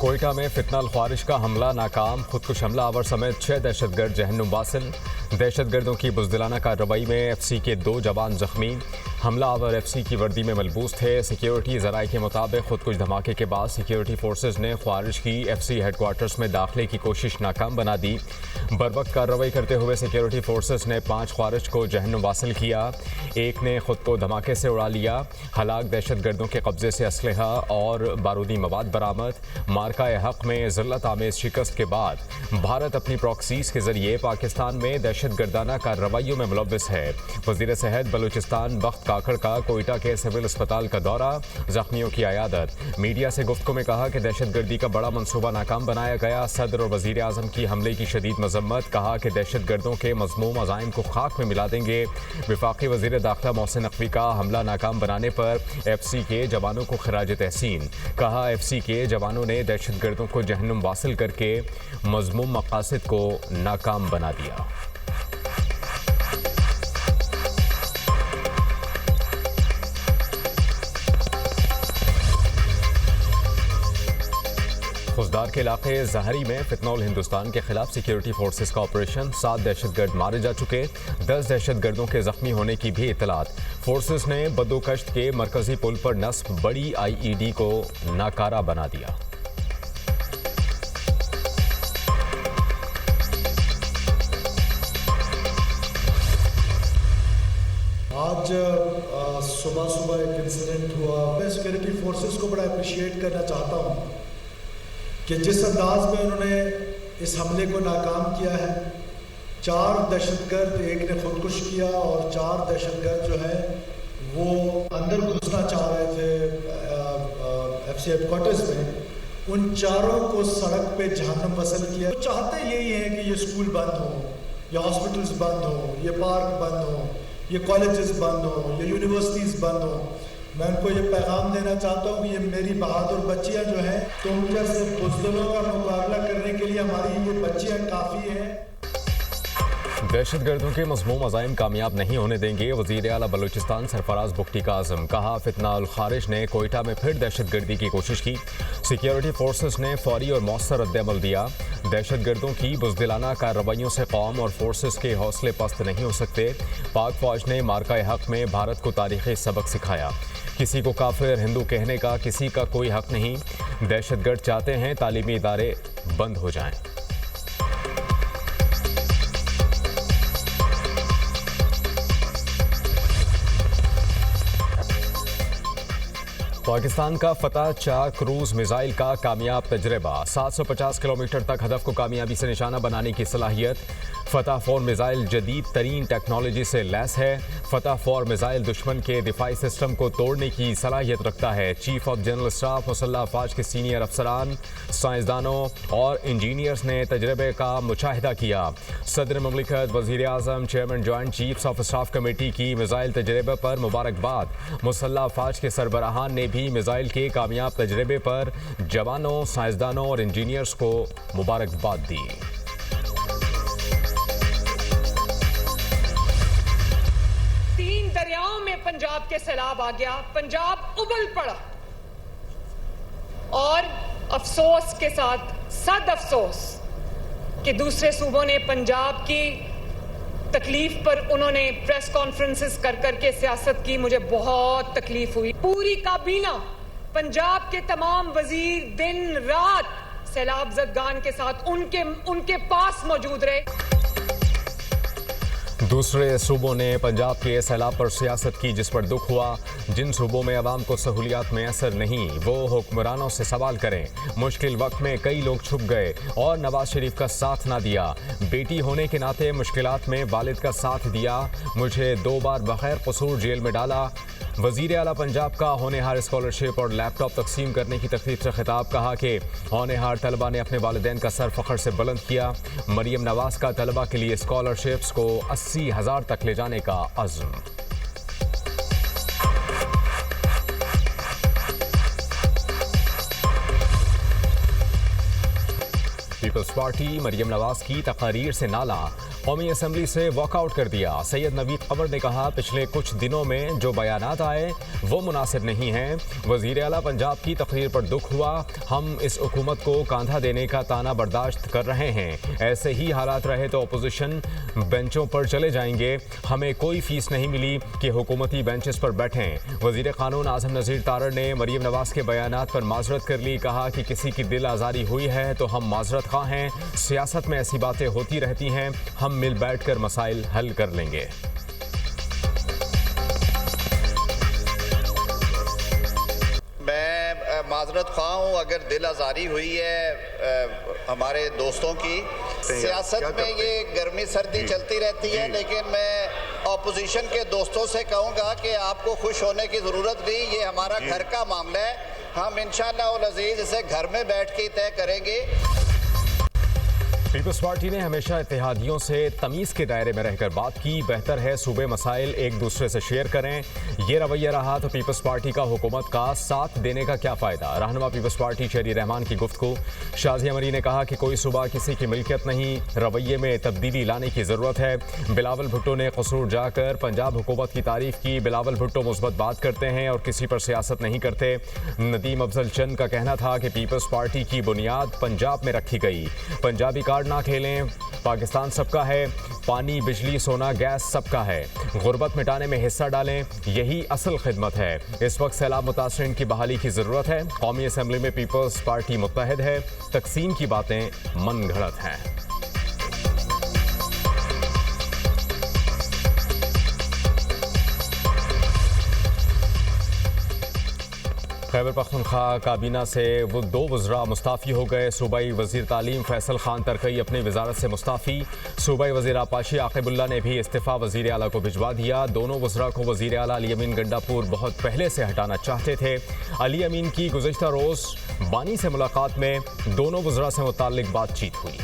कोयटा में फितनल ख्वारिश का हमला नाकाम, खुदकुश हमलावर समेत 6 दहशतगर्द जहन्नुम वासिल। दहशतगर्दों की बुज़दिलाना कार्रवाई में एफसी के 2 जवान जख्मी। हमलावर एफसी की वर्दी में मलबूस थे। सिक्योरिटी ज़राए के मुताबिक खुदकुश धमाके के बाद सिक्योरिटी फोर्सेज ने ख्वारिश की एफसी हेडक्वार्टर्स में दाखिले की कोशिश नाकाम बना दी। बरवक्त कार्रवाई करते हुए सिक्योरिटी फोर्सेज ने 5 ख्वारिश को जहन्नुम वासिल किया। एक ने खुद को धमाके से उड़ा लिया। हलाक दहशतगर्दों के कब्जे से असलहा और बारूदी मवाद बरामद। मार्का हक में ज़िल्लत आमेज शिकस्त के बाद भारत अपनी प्रॉक्सीज के जरिए पाकिस्तान में दहशतगर्दाना कार्रवाइयों में मुलव्विस है। वज़ीर सेहत बलूचिस्तान बख्त काकड़ का कोयटा के सिविल अस्पताल का दौरा, जख्मियों की अयादत। मीडिया से गुफ्तगू में कहा कि दहशतगर्दी का बड़ा मनसूबा नाकाम बनाया गया। सदर और वज़ीर आज़म की हमले की शदीद मजम्मत, कहा कि दहशतगर्दों के मज़मूम अज़ाइम को खाक में मिला देंगे। वफाकी वज़ीर दाखिला मोहसिन नकवी का हमला नाकाम बनाने पर एफसी के जवानों को खराज तहसीन, कहा एफसी के जवानों ने दहशतगर्दों को जहन्नुम वासिल करके मज़मूम मकासद को नाकाम बना दिया। खुजदार के इलाके जहरी में फितनौल हिंदुस्तान के खिलाफ सिक्योरिटी फोर्सेस का ऑपरेशन, 7 दहशतगर्द मारे जा चुके, 10 दहशतगर्दों के जख्मी होने की भी इतलात। फोर्सेस ने बदोकश्त के मरकजी पुल पर नस्ब बड़ी IED को नाकारा बना दिया। आज सुबह एक इंसिडेंट हुआ। मैं सिक्योरिटी फोर्सेस को बड़ा अप्रिशिएट करना चाहता हूँ कि जिस अंदाज में उन्होंने इस हमले को नाकाम किया है। 4 दहशतगर्द, एक ने खुदकुश किया और 4 दहशतगर्द जो है वो अंदर घुसना चाह रहे थे एफसी हेडक्वार्टर्स में। उन चारों को सड़क पे जहन्नुम वसल किया। तो चाहते यही है कि ये स्कूल बंद हो, ये हॉस्पिटल्स बंद हो, ये पार्क बंद हो, ये कॉलेजेस बंद हो, ये यूनिवर्सिटीज़ बंद हो। मैं उनको ये पैगाम देना चाहता हूँ कि ये मेरी बहादुर बच्चियाँ जो हैं, तुम जैसे बुज़दिलों का मुकाबला करने के लिए हमारी ये बच्चियाँ काफ़ी हैं। दहशतगर्दों के मज़मूम अज़ाइम कामयाब नहीं होने देंगे, वज़ीर आला बलूचिस्तान सरफराज बुख्ती का आज़म, कहा फितनाल ख़ारिज ने कोयटा में फिर दहशतगर्दी की कोशिश की। सिक्योरिटी फोर्सेस ने फौरी और मौसर रद्द-ए-अमल दिया। दहशतगर्दों की बुज़दिलाना कार्रवाइयों से कौम और फोर्सेस के हौसले पस्त नहीं हो सकते। पाक फौज ने मार्का हक में भारत को तारीख़ी सबक सिखाया। किसी को काफिर हिंदू कहने का किसी का कोई हक नहीं। दहशतगर्द चाहते हैं तालीमी इदारे बंद हो जाएं। पाकिस्तान का फतह चार क्रूज मिसाइल का कामयाब तजर्बा, 750 किलोमीटर तक हदफ को कामयाबी से निशाना बनाने की सलाहियत। फतह 4 मिसाइल जदीद तरीन टेक्नोलॉजी से लैस है। फतह 4 मिसाइल दुश्मन के दिफाई सिस्टम को तोड़ने की सलाहियत रखता है। चीफ ऑफ जनरल स्टाफ मुसल्लह अफवाज के सीनियर अफसरान, साइंसदानों और इंजीनियर्स ने तजर्बे का मुशाहिदा किया। सदर मुमलिकत, वज़ीर आज़म, chairman joint chiefs of staff committee की मिसाइल तजर्बे पर मुबारकबाद। मुसल्लह अफवाज के सरबराहान ने भी मिसाइल के कामयाब तजर्बे पर जवानों, साइंसदानों और इंजीनियर्स को मुबारकबाद दी। दरियाओं में पंजाब के सैलाब आ गया, पंजाब उबल पड़ा और अफसोस के साथ सद अफसोस कि दूसरे सूबों ने पंजाब की तकलीफ पर उन्होंने प्रेस कॉन्फ्रेंसेस कर करके सियासत की। मुझे बहुत तकलीफ हुई। पूरी काबीना, पंजाब के तमाम वजीर दिन रात सैलाब ज़दगान के साथ उनके पास मौजूद रहे। दूसरे सूबों ने पंजाब के सैलाब पर सियासत की, जिस पर दुख हुआ। जिन सूबों में अवाम को सहूलियात में असर नहीं, वो हुक्मरानों से सवाल करें। मुश्किल वक्त में कई लोग छुप गए और नवाज शरीफ का साथ ना दिया। बेटी होने के नाते मुश्किलात में वालिद का साथ दिया। मुझे 2 बार बगैर कसूर जेल में डाला। वज़ीर आला पंजाब का होनेहार स्कॉलरशिप और लैपटॉप तकसीम करने की तकरीब से खिताब, कहा कि होनेहार तलबा ने अपने वालिदैन का सर फ़ख्र से बुलंद किया। मरियम नवाज का तलबा के लिए स्कॉलरशिप्स को 80,000 तक ले जाने का अज़्म। पीपल्स पार्टी मरियम नवाज की तकारीर से नाला, कौमी असम्बली से वॉकआउट कर दिया। सैयद नवीद कमर ने कहा, पिछले कुछ दिनों में जो बयानात आए वो मुनासिब नहीं हैं। वज़ीर आला पंजाब की तकरीर पर दुख हुआ। हम इस हुकूमत को कांधा देने का ताना बर्दाश्त कर रहे हैं। ऐसे ही हालात रहे तो अपोजिशन बेंचों पर चले जाएंगे। हमें कोई फीस नहीं मिली कि हुकूमती बेंचेस पर बैठें। वज़ीर क़ानून आज़म नज़ीर तारड़ ने मरीम नवाज़ के बयानात पर माजरत कर ली। कहा कि किसी की दिल आज़ारी हुई है तो हम माजरत ख़्वाह हैं। सियासत में ऐसी बातें होती रहती हैं, हम मिल बैठ कर मसाइल हल कर लेंगे। माजरत ख्वाह हूँ अगर दिल आज़ारी हुई है हमारे दोस्तों की। सियासत में ये गर्मी सर्दी चलती रहती है, लेकिन मैं ऑपोजिशन के दोस्तों से कहूँगा कि आपको खुश होने की ज़रूरत नहीं, ये हमारा घर का मामला है। हम इंशाअल्लाह उल अज़ीज़ इसे घर में बैठ के तय करेंगे। पीपल्स पार्टी ने हमेशा इत्तेहादियों से तमीज़ के दायरे में रहकर बात की। बेहतर है सूबे मसाइल एक दूसरे से शेयर करें। ये रवैया रहा तो पीपल्स पार्टी का हुकूमत का साथ देने का क्या फ़ायदा। रहनुमा पीपल्स पार्टी शेरी रहमान की गुफ्तगू। शाज़िया मरी ने कहा कि कोई सूबा किसी की मिल्कियत नहीं, रवैये में तब्दीली लाने की ज़रूरत है। बिलावल भुट्टो ने कसूर जाकर पंजाब हुकूमत की तारीफ़ की। बिलावल भुट्टो मुस्बत बात करते हैं और किसी पर सियासत नहीं करते। नदीम अफजल चंद का कहना था कि पीपल्स पार्टी की बुनियाद पंजाब में रखी गई। पंजाबी कार्ड ना खेलें, पाकिस्तान सबका है। पानी, बिजली, सोना, गैस सबका है। गुर्बत मिटाने में हिस्सा डालें, यही असल खिदमत है। इस वक्त सैलाब मुतासरीन की बहाली की ज़रूरत है। कौमी असम्बली में पीपल्स पार्टी मुत्तहद है। तकसीम की बातें मन घड़त हैं। खैबर पख्तूनख्वा काबीना से वो 2 वज़रा मुस्ताफ़ी हो गए। सूबाई वज़ीर तालीम फैसल खान तरकई अपनी वजारत से मुस्ताफ़ी। सूबाई वज़ीर आपाशी आक़िबुल्ला ने भी इस्तीफ़ा वज़ीर आला को भिजवा दिया। दोनों वज़रा को वज़ीर आला अली अमीन गंडापुर बहुत पहले से हटाना चाहते थे। अली अमीन की गुज़िश्ता रोज़ बानी से मुलाकात में दोनों वज़रा से मुताल्लिक़ बातचीत हुई।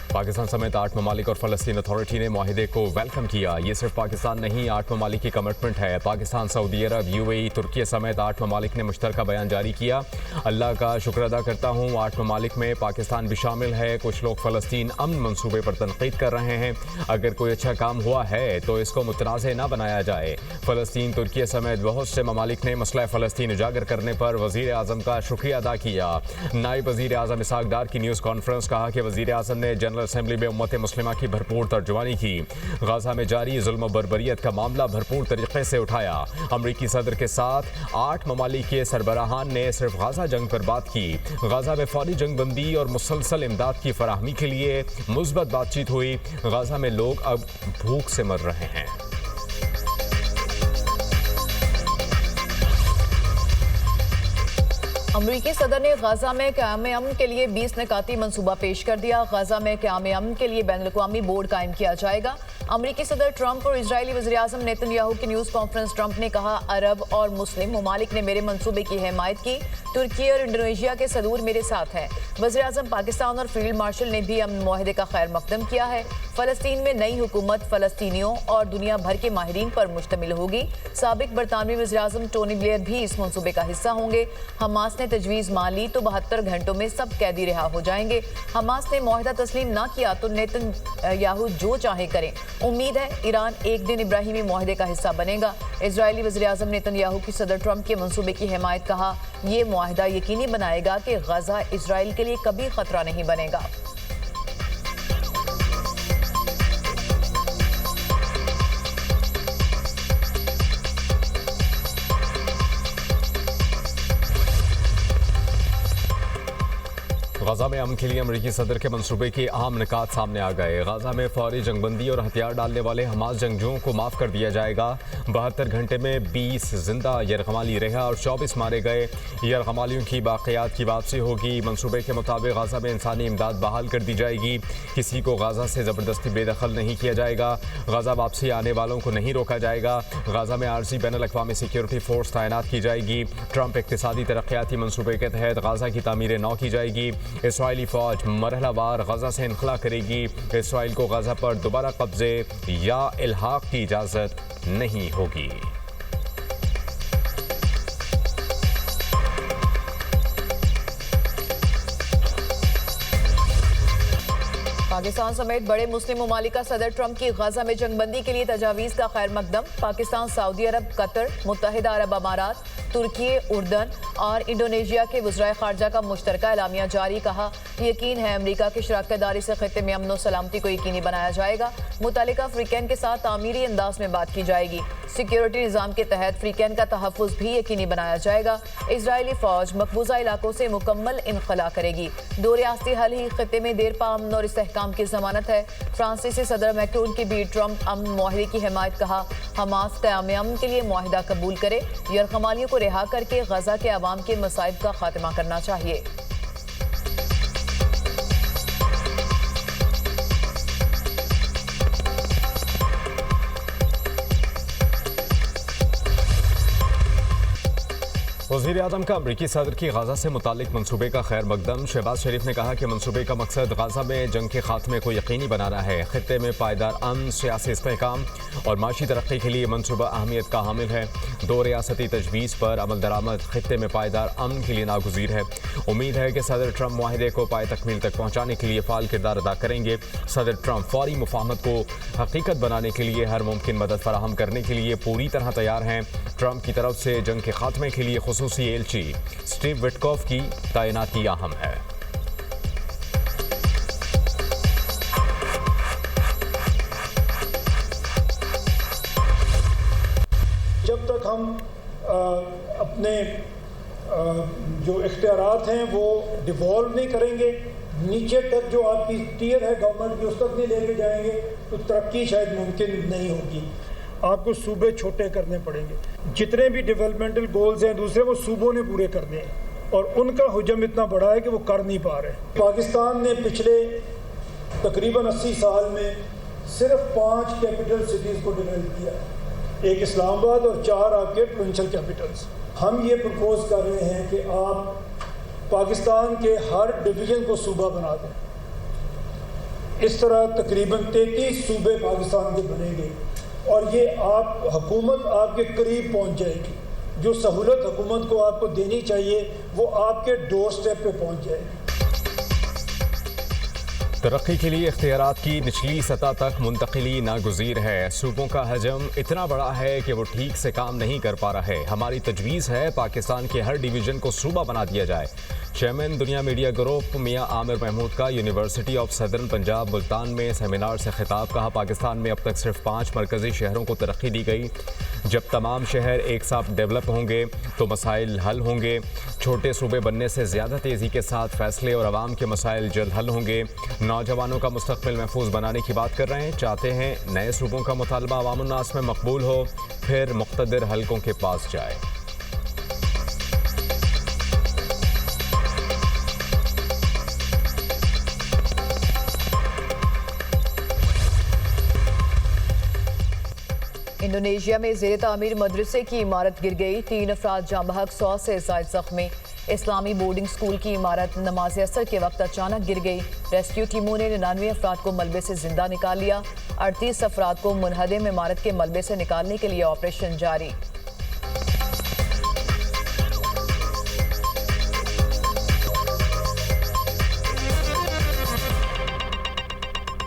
पाकिस्तान समेत 8 ममालिक और फ़लस्तीन अथॉरिटी ने मुआहिदे को वेलकम किया। ये सिर्फ पाकिस्तान नहीं, 8 ममालिक की कमिटमेंट है। पाकिस्तान, सऊदी अरब, UAE, तुर्की समेत 8 ममालिक ने मुश्तरका बयान जारी किया। अल्लाह का शुक्र अदा करता हूँ, 8 ममालिक में पाकिस्तान भी शामिल है। कुछ लोग फ़लस्तीन अमन मनसूबे पर तनकीद कर रहे हैं। अगर कोई अच्छा काम हुआ है तो इसको मुतनाज़ न बनाया जाए। फ़लस्तीन, तुर्की समेत बहुत से ममालिक ने मसला फ़लस्तीन उजागर करने पर वज़ीर आज़म का शुक्रिया अदा किया। नायब वज़ीर आज़म इसहाक डार की न्यूज़ कॉन्फ्रेंस। कहा कि वज़ीर आज़म ने जनरल असम्बली में उम्मत मुस्लिमा की भरपूर तर्जुमानी की। गाजा में जारी जुल्म बर्बरियत का मामला भरपूर तरीके से उठाया। अमरीकी सदर के साथ 8 ममालिक के सरबराहान ने सिर्फ गाजा जंग पर बात की। गाजा में फौरी जंग बंदी और मुसलसल इमदाद की फराहमी के लिए मुस्बत बातचीत हुई। गाजा में लोग अब भूख से मर रहे हैं। अमरीकी सदर ने गाजा में क़याम अमन के लिए 20 निकाती मंसूबा पेश कर दिया। गाजा में क़याम अमन के लिए बैनुल-अक़वामी बोर्ड कायम किया जाएगा। अमरीकी सदर ट्रंप और इजरायली वज़ीर-ए-आज़म नेतन्याहू की न्यूज़ कॉन्फ्रेंस। ट्रंप ने कहा, अरब और मुस्लिम ममालिक ने मेरे मंसूबे की हिमायत की। तुर्की और इंडोनेशिया के सदूर मेरे साथ हैं। वज़ीर-ए-आज़म पाकिस्तान और फील्ड मार्शल ने भी अमन मुआहिदे का खैर मकदम किया है। फ़लस्तीन में नई हुकूमत फ़लस्तीनियों और दुनिया भर के माहिरीन पर मुश्तमिल होगी। साबिक बरतानवी वज़ीर-ए-आज़म टोनी ब्लेयर भी इस मंसूबे का हिस्सा होंगे। हमास ने तजवीज़ मान ली तो 72 घंटों में सब कैदी रिहा हो जाएंगे। हमास ने मुआहिदा तस्लीम ना किया तो नेतन्याहू जो चाहे करें। उम्मीद है ईरान एक दिन इब्राहिमी मुआहिदे का हिस्सा बनेगा। इजरायली वज़ीर-ए-आज़म नेतन्याहू की सदर ट्रंप के मंसूबे की हिमायत। कहा, यह मुआहिदा यकीनी बनाएगा कि गजा इजराइल के लिए कभी खतरा नहीं बनेगा। गाजा में अमन के लिए अमरीकी सदर के मंसूबे के अहम निकात सामने आ गए। गाजा में फौरी जंगबंदी और हथियार डालने वाले हमास जंगजुओं को माफ़ कर दिया जाएगा। 72 घंटे में 20 जिंदा यरगमाली रहा और 24 मारे गए। यरगमालियों की बाक़ियात की वापसी होगी। मंसूबे के मुताबिक गाजा में इंसानी इमदाद बहाल कर दी जाएगी। किसी को गाजा से ज़बरदस्ती बेदखल नहीं किया जाएगा। गाजा वापसी आने वालों को नहीं रोका जाएगा। गाजा में आर्जी बैनुल-अक़वामी सिक्योरिटी फोर्स तैनात की जाएगी। ट्रंप इक़्तिसादी तरक्याती मंसूबे के तहत गाजा की तामीर नौ की जाएगी। इसराइली फ़ौज मरहलावार गाजा से इनखला करेगी। इसराइल को गाजा पर दोबारा कब्जे या इल्हाक की इजाज़त नहीं होगी। पाकिस्तान समेत बड़े मुस्लिम ममालिक का सदर ट्रंप की गजा में जंगबंदी के लिए तजावीज़ का खैर मकदम। पाकिस्तान, सऊदी अरब, कतर, मुत्तहिदा अरब अमारात, तुर्की, उर्दन और इंडोनेशिया के वज़राए ख़ारजा का मुश्तरका एलामिया जारी। कहा, यकीन है अमरीका की शराकतदारी से खित्ते में अमन और सलामती को यकीनी बनाया जाएगा। मुतालिका अफ्रीकैन के साथ तामीरी अंदाज में बात की जाएगी। सिक्योरिटी निज़ाम के तहत अफ्रीकैन का तहफ़्फ़ुज़ भी यकीनी बनाया जाएगा। इजरायली फ़ौज मकबूजा इलाकों से मुकम्मल इनखला करेगी। दो रियासती हल ही खित्ते में देर पा अमन और इस्तेहकाम की ज़मानत है। फ्रांसीसी सदर मैक्रोन की भी ट्रंप अमन मुआहदे की हिमायत। कहा, हमास क़याम अमन के लिए मुआहदा कबूल करे। यरगमालियों को रिहा करके गजा के अवाम के मसाइब का खात्मा करना चाहिए। वज़ीर आज़म का अमरीकी सदर की गाज़ा से मुतालिक मनसूबे का खैर मकदम। शहबाज शरीफ ने कहा कि मनसूबे का मकसद गाज़ा में जंग के खात्मे को यकीनी बनाना है। खित्ते में पायदार अमन, सियासी इस्तेहकाम और माशी तरक्की के लिए मनसूबा अहमियत का हामिल है। दो रियासती तजवीज़ पर अमल दरामद खित्ते में पायदार अमन के लिए नागुज़ीर है। उम्मीद है कि सदर ट्रंप मुआहदे को पाए तकमील तक पहुँचाने के लिए फ़ाल किरदार अदा करेंगे। सदर ट्रंप फौरी मुफाहमत को हकीकत बनाने के लिए हर मुमकिन मदद फराहम करने के लिए पूरी तरह तैयार हैं। ट्रंप की तरफ से जंग के खात्मे के लिए खुसूसी एलची स्टीव विटकॉफ की तैनाती अहम है। जब तक हम अपने जो इख्तियारात हैं वो डिवॉल्व नहीं करेंगे, नीचे तक जो आपकी टीयर है गवर्नमेंट की उस तक नहीं लेके जाएंगे तो तरक्की शायद मुमकिन नहीं होगी। आपको सूबे छोटे करने पड़ेंगे। जितने भी डेवलपमेंटल गोल्स हैं दूसरे वो सूबों ने पूरे करने हैं और उनका हुजम इतना बड़ा है कि वो कर नहीं पा रहे। पाकिस्तान ने पिछले तकरीबन 80 साल में सिर्फ 5 कैपिटल सिटीज़ को डेवलप किया, एक इस्लामाबाद और 4 आपके प्रोविंशियल कैपिटल्स। हम ये प्रपोज कर रहे हैं कि आप पाकिस्तान के हर डिवीज़न को सूबा बना दें। इस तरह तकरीबन 33 सूबे पाकिस्तान के बनेंगे और ये आप हुकूमत आपके करीब पहुंच जाएगी। जो सहूलत हुकूमत को आपको देनी चाहिए वो आपके डोर स्टेप पे पहुंच जाएगी। तरक्की के लिए इख्तियारात की निचली सतह तक मुंतकिली नागुज़ीर है। सूबों का हजम इतना बड़ा है कि वो ठीक से काम नहीं कर पा रहा है। हमारी तजवीज़ है पाकिस्तान के हर डिवीज़न को सूबा बना दिया जाए। चेयरमैन दुनिया मीडिया ग्रुप मियां आमिर महमूद का university of southern Punjab Multan में सेमिनार से खिताब। कहा, पाकिस्तान में अब तक सिर्फ 5 मरकज़ी शहरों को तरक्की दी गई। जब तमाम शहर एक साथ डेवलप होंगे तो मसाइल हल होंगे। छोटे सूबे बनने से ज़्यादा तेज़ी के साथ फैसले और आवाम के मसाइल जल्द हल होंगे। नौजवानों का मुस्तक़बिल महफूज बनाने की बात कर रहे हैं। चाहते हैं नए सूबों का मुतालबा अवामुन्नास में मकबूल हो, फिर मुक़्तदिर हलकों के पास जाए। इंडोनेशिया में ज़ेर तामीर मदरसे की इमारत गिर गई, 3 अफराद जाँ बहक, 100 से ज़ायद ज़ख्मी। इस्लामी बोर्डिंग स्कूल की इमारत नमाज असर के वक्त अचानक गिर गई। रेस्क्यू टीमों ने 99 अफराद को मलबे से जिंदा निकाल लिया। 38 अफराद को मुनहदम इमारत के मलबे से निकालने के लिए ऑपरेशन जारी।